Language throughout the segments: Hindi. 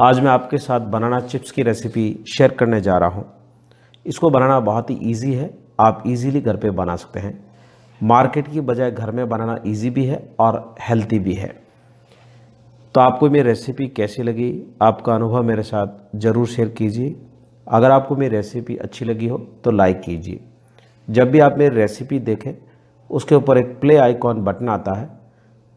आज मैं आपके साथ बनाना चिप्स की रेसिपी शेयर करने जा रहा हूँ। इसको बनाना बहुत ही इजी है, आप इजीली घर पे बना सकते हैं। मार्केट की बजाय घर में बनाना इजी भी है और हेल्दी भी है। तो आपको मेरी रेसिपी कैसी लगी, आपका अनुभव मेरे साथ ज़रूर शेयर कीजिए। अगर आपको मेरी रेसिपी अच्छी लगी हो तो लाइक कीजिए। जब भी आप मेरी रेसिपी देखें, उसके ऊपर एक प्ले आइकॉन बटन आता है,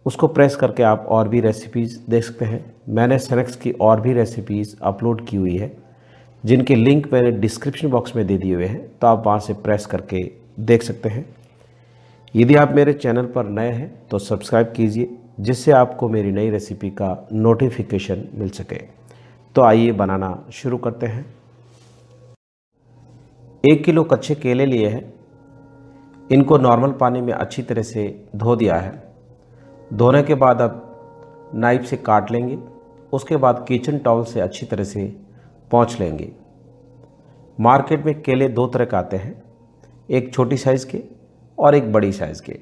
उसको प्रेस करके आप और भी रेसिपीज़ देख सकते हैं। मैंने स्नैक्स की और भी रेसिपीज़ अपलोड की हुई है, जिनके लिंक मैंने डिस्क्रिप्शन बॉक्स में दे दिए हुए हैं, तो आप वहाँ से प्रेस करके देख सकते हैं। यदि आप मेरे चैनल पर नए हैं तो सब्सक्राइब कीजिए, जिससे आपको मेरी नई रेसिपी का नोटिफिकेशन मिल सके। तो आइए बनाना शुरू करते हैं। 1 किलो कच्चे केले लिए हैं। इनको नॉर्मल पानी में अच्छी तरह से धो दिया है। धोने के बाद अब नाइफ से काट लेंगे। उसके बाद किचन टॉवल से अच्छी तरह से पोंछ लेंगे। मार्केट में केले 2 तरह के आते हैं, एक छोटी साइज़ के और एक बड़ी साइज़ के।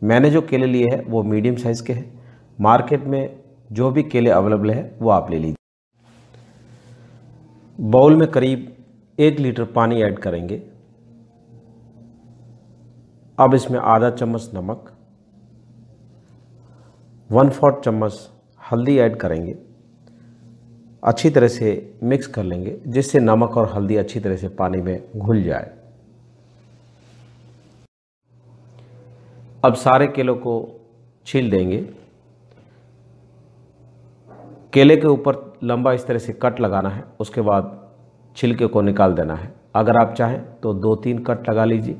मैंने जो केले लिए हैं वो मीडियम साइज़ के हैं। मार्केट में जो भी केले अवेलेबल है वो आप ले लीजिए। बाउल में करीब 1 लीटर पानी ऐड करेंगे। अब इसमें आधा चम्मच नमक, 1/4 चम्मच हल्दी ऐड करेंगे। अच्छी तरह से मिक्स कर लेंगे, जिससे नमक और हल्दी अच्छी तरह से पानी में घुल जाए। अब सारे केलों को छील देंगे। केले के ऊपर लंबा इस तरह से कट लगाना है, उसके बाद छिलके को निकाल देना है। अगर आप चाहें तो 2-3 कट लगा लीजिए,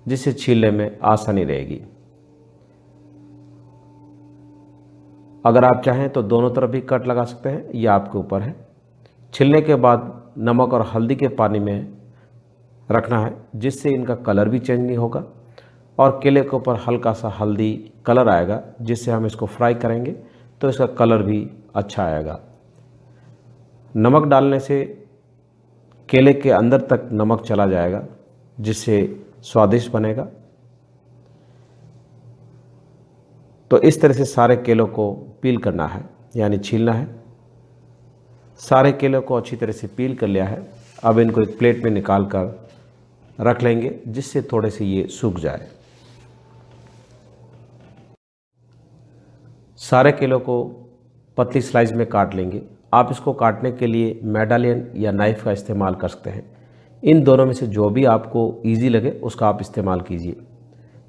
जिससे छीलने में आसानी रहेगी। अगर आप चाहें तो दोनों तरफ भी कट लगा सकते हैं, यह आपके ऊपर है। छिलने के बाद नमक और हल्दी के पानी में रखना है, जिससे इनका कलर भी चेंज नहीं होगा और केले के ऊपर हल्का सा हल्दी कलर आएगा, जिससे हम इसको फ्राई करेंगे तो इसका कलर भी अच्छा आएगा। नमक डालने से केले के अंदर तक नमक चला जाएगा, जिससे स्वादिष्ट बनेगा। तो इस तरह से सारे केलों को पील करना है, यानी छीलना है। सारे केलों को अच्छी तरह से पील कर लिया है। अब इनको एक प्लेट में निकाल कर रख लेंगे, जिससे थोड़े से ये सूख जाए। सारे केलों को पतली स्लाइस में काट लेंगे। आप इसको काटने के लिए मेडालियन या नाइफ़ का इस्तेमाल कर सकते हैं। इन दोनों में से जो भी आपको ईजी लगे उसका आप इस्तेमाल कीजिए।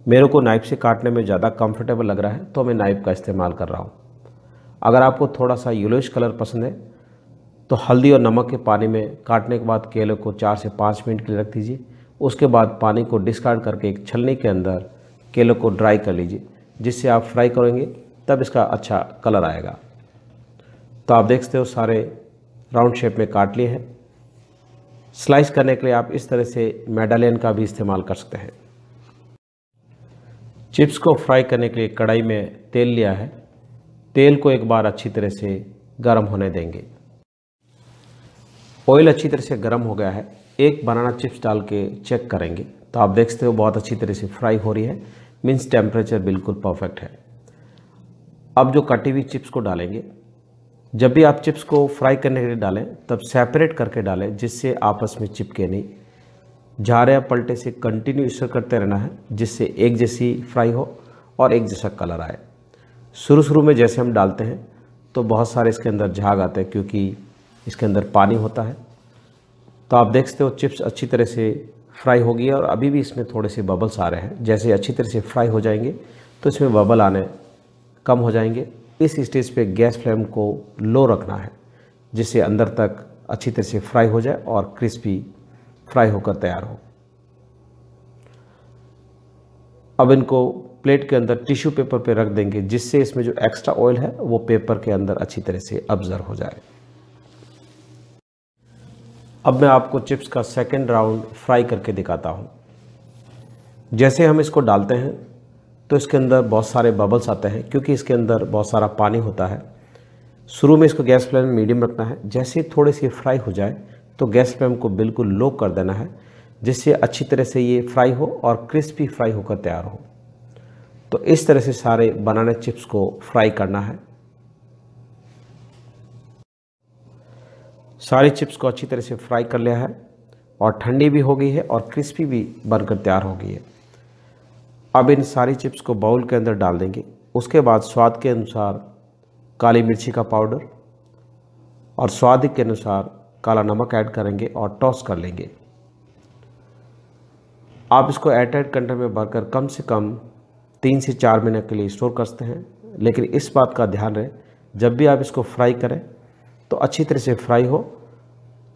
मेरे को नाइफ़ से काटने में ज़्यादा कंफर्टेबल लग रहा है, तो मैं नाइफ़ का इस्तेमाल कर रहा हूँ। अगर आपको थोड़ा सा येलोइश कलर पसंद है तो हल्दी और नमक के पानी में काटने के बाद केले को 4 से 5 मिनट के लिए रख दीजिए। उसके बाद पानी को डिस्कार्ड करके एक छलनी के अंदर केले को ड्राई कर लीजिए, जिससे आप फ्राई करेंगे तब इसका अच्छा कलर आएगा। तो आप देख सकते हो सारे राउंड शेप में काट लिए हैं। स्लाइस करने के लिए आप इस तरह से मेडालियन का भी इस्तेमाल कर सकते हैं। चिप्स को फ्राई करने के लिए कढ़ाई में तेल लिया है। तेल को एक बार अच्छी तरह से गर्म होने देंगे। ऑयल अच्छी तरह से गर्म हो गया है। एक बनाना चिप्स डाल के चेक करेंगे, तो आप देख सकते हो बहुत अच्छी तरह से फ्राई हो रही है, मीन्स टेम्परेचर बिल्कुल परफेक्ट है। अब जो कटी हुई चिप्स को डालेंगे। जब भी आप चिप्स को फ्राई करने के लिए डालें तब सेपरेट करके डालें, जिससे आपस में चिपके नहीं। झारे या पलटे से कंटिन्यू स्टर करते रहना है, जिससे एक जैसी फ्राई हो और एक जैसा कलर आए। शुरू में जैसे हम डालते हैं तो बहुत सारे इसके अंदर झाग आते हैं, क्योंकि इसके अंदर पानी होता है। तो आप देख सकते हो चिप्स अच्छी तरह से फ्राई हो गई है और अभी भी इसमें थोड़े से बबल्स आ रहे हैं। जैसे अच्छी तरह से फ्राई हो जाएंगे तो इसमें बबल आने कम हो जाएंगे। इस स्टेज पे गैस फ्लेम को लो रखना है, जिससे अंदर तक अच्छी तरह से फ्राई हो जाए और क्रिस्पी फ्राई होकर तैयार हो। अब इनको प्लेट के अंदर टिश्यू पेपर पे रख देंगे, जिससे इसमें जो एक्स्ट्रा ऑयल है वो पेपर के अंदर अच्छी तरह से अब्जर्व हो जाए। अब मैं आपको चिप्स का सेकंड राउंड फ्राई करके दिखाता हूँ। जैसे हम इसको डालते हैं तो इसके अंदर बहुत सारे बबल्स आते हैं, क्योंकि इसके अंदर बहुत सारा पानी होता है। शुरू में इसको गैस फ्लेम मीडियम रखना है। जैसे ही थोड़ी सी फ्राई हो जाए तो गैस फ्लेम को बिल्कुल लो कर देना है, जिससे अच्छी तरह से ये फ्राई हो और क्रिस्पी फ्राई होकर तैयार हो। तो इस तरह से सारे बनाना चिप्स को फ्राई करना है। सारी चिप्स को अच्छी तरह से फ्राई कर लिया है और ठंडी भी हो गई है और क्रिस्पी भी बनकर तैयार हो गई है। अब इन सारी चिप्स को बाउल के अंदर डाल देंगे। उसके बाद स्वाद के अनुसार काली मिर्ची का पाउडर और स्वाद के अनुसार काला नमक ऐड करेंगे और टॉस कर लेंगे। आप इसको एयरटाइट कंटेनर में भरकर कम से कम 3 से 4 महीने के लिए स्टोर कर सकते हैं। लेकिन इस बात का ध्यान रहे, जब भी आप इसको फ्राई करें तो अच्छी तरह से फ्राई हो,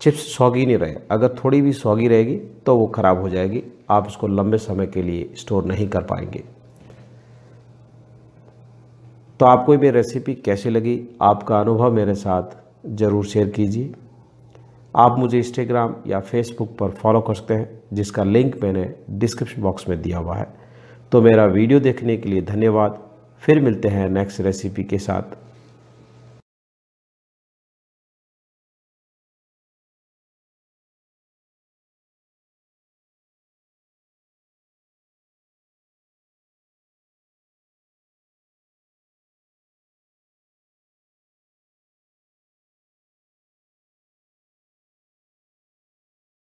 चिप्स सौगी नहीं रहे। अगर थोड़ी भी सौगी रहेगी तो वो ख़राब हो जाएगी, आप इसको लंबे समय के लिए स्टोर नहीं कर पाएंगे। तो आपको ये रेसिपी कैसी लगी, आपका अनुभव मेरे साथ ज़रूर शेयर कीजिए। आप मुझे इंस्टाग्राम या फेसबुक पर फॉलो कर सकते हैं, जिसका लिंक मैंने डिस्क्रिप्शन बॉक्स में दिया हुआ है। तो मेरा वीडियो देखने के लिए धन्यवाद। फिर मिलते हैं नेक्स्ट रेसिपी के साथ।